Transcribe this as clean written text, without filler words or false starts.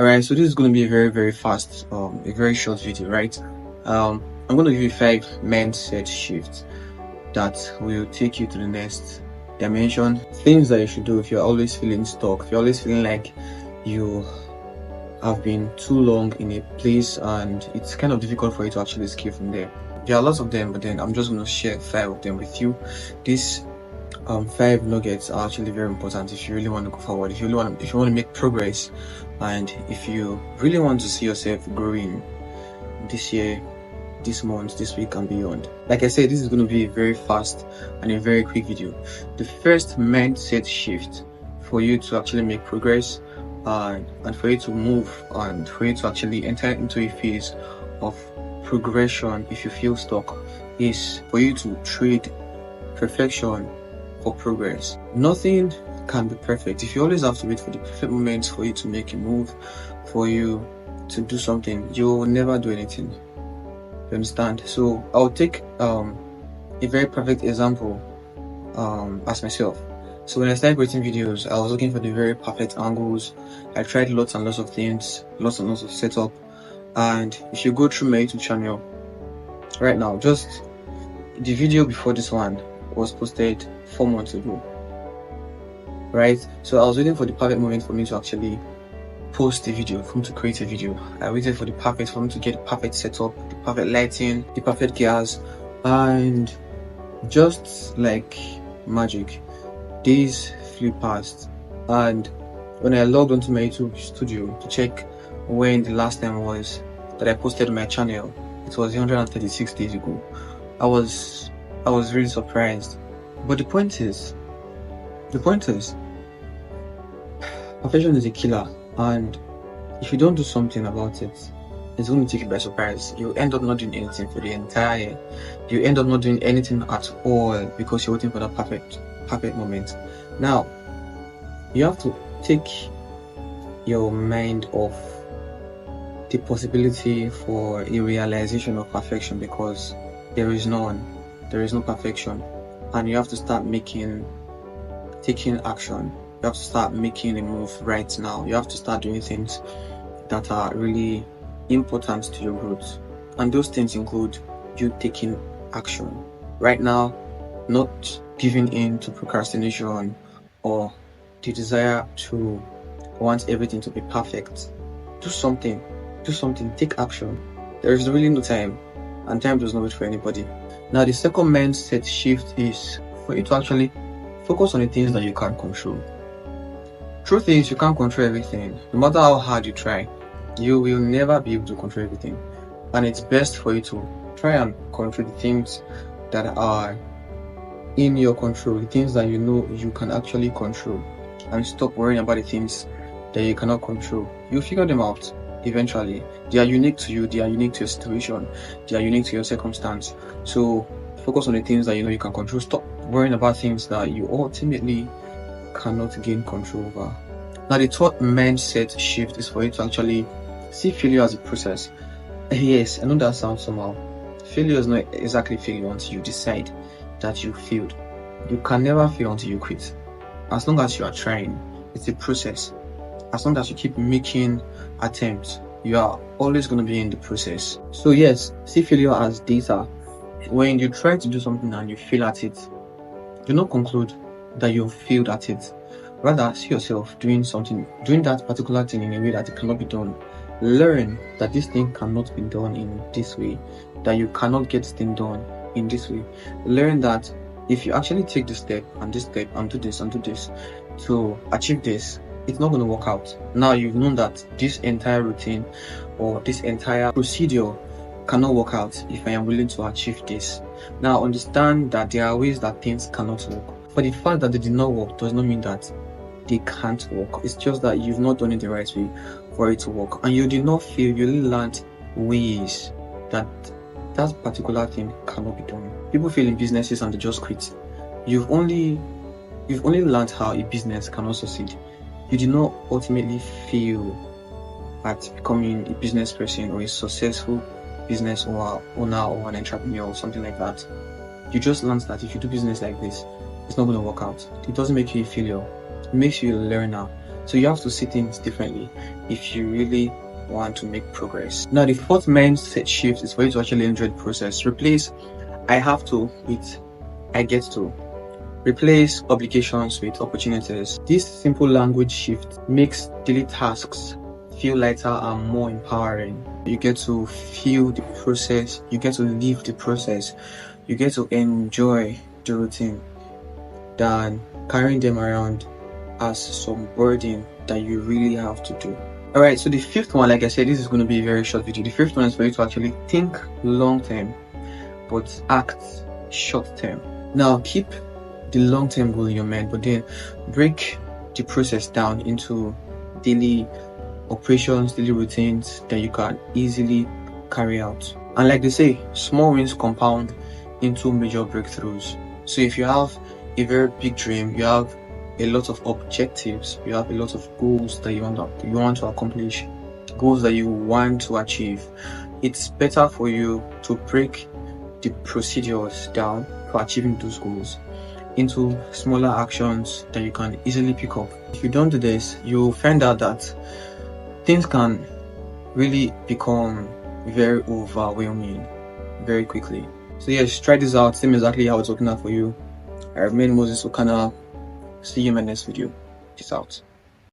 Alright, so this is going to be a very fast, a very short video, right? I'm going to give you 5 mindset shifts that will take you to the next dimension. Things that you should do if you're always feeling stuck, if you're always feeling like you have been too long in a place and it's kind of difficult for you to actually escape from there. There are lots of them, but then I'm just going to share 5 of them with you. These 5 nuggets are actually very important if you really want to go forward, if you want to make progress, and if you really want to see yourself growing this year, this month, this week and beyond. Like I said, this is going to be a very fast and a very quick video. The first mindset shift for you to actually make progress and for you to move and for you to actually enter into a phase of progression if you feel stuck is for you to trade perfection for progress. Nothing can be perfect. If you always have to wait for the perfect moment for you to make a move, for you to do something, you'll never do anything. You understand? So I'll take a very perfect example as myself. So when I started creating videos, I was looking for the very perfect angles. I tried lots and lots of things, lots and lots of setup. And if you go through my YouTube channel right now, just the video before this one was posted 4 months ago, right? So I was waiting for the perfect moment for me to actually post a video, for me to create a video. I waited for me to get the perfect setup, the perfect lighting, the perfect gears, and just like magic, days flew past. And when I logged onto my YouTube studio to check when the last time was that I posted on my channel, it was 136 days ago. I was really surprised. But the point is, perfection is a killer, and if you don't do something about it, it's going to take you by surprise. You end up not doing anything for the entire year. You end up not doing anything at all because you're waiting for that perfect moment. Now, you have to take your mind off the possibility for a realization of perfection, because there is none. There is no perfection, and you have to start taking action. You have to start making a move right now. You have to start doing things that are really important to your growth, and those things include you taking action right now, not giving in to procrastination or the desire to want everything to be perfect. Do something, take action. There is really no time, and time does not wait for anybody. Now, the second mindset shift is for you to actually focus on the things that you can't control. Truth is, you can't control everything. No matter how hard you try, you will never be able to control everything. And it's best for you to try and control the things that are in your control, the things that you know you can actually control, and stop worrying about the things that you cannot control. You'll figure them out eventually. They are unique to you, they are unique to your situation, they are unique to your circumstance. So focus on the things that you know you can control. Stop worrying about things that you ultimately cannot gain control over. Now, the third mindset shift is for you to actually see failure as a process. Yes, I know that sounds somehow. Failure is not exactly failure until you decide that you failed. You can never fail until you quit. As long as you are trying, it's a process. As long as you keep making attempts, you are always going to be in the process. So yes, see failure as data. When you try to do something and you fail at it, do not conclude that you failed at it. Rather, see yourself doing that particular thing in a way that it cannot be done. Learn that this thing cannot be done in this way, that you cannot get this thing done in this way. Learn that if you actually take this step and this step and do this to achieve this, it's not going to work out. Now you've known that this entire routine or this entire procedure cannot work out if I am willing to achieve this. Now understand that there are ways that things cannot work. For the fact that they did not work does not mean that they can't work. It's just that you've not done it the right way for it to work, and you did not feel you really learned ways that particular thing cannot be done. People fail in businesses and they just quit. You've only learned how a business cannot succeed. You did not ultimately fail at becoming a business person or a successful business owner or an entrepreneur or something like that. You just learned that if you do business like this, it's not going to work out. It doesn't make you a failure. It makes you a learner. So you have to see things differently if you really want to make progress. Now, the fourth mindset shift is for you to actually enjoy the process. Replace I have to with I get to. Replace obligations with opportunities. This simple language shift makes daily tasks feel lighter and more empowering. You get to feel the process, you get to live the process, you get to enjoy the routine than carrying them around as some burden that you really have to do. Alright, so the fifth one, like I said, this is going to be a very short video. The fifth one is for you to actually think long term but act short term. Now, keep the long-term goal in your mind, but then break the process down into daily operations, daily routines that you can easily carry out. And like they say, small wins compound into major breakthroughs. So if you have a very big dream, you have a lot of objectives, you have a lot of goals that you want to accomplish, goals that you want to achieve, it's better for you to break the procedures down for achieving those goals into smaller actions that you can easily pick up. If you don't do this, you'll find out that things can really become very overwhelming very quickly. So yes, try this out, see exactly how it's working out for you. I remain Moses Okana. See you in my next video. Peace out.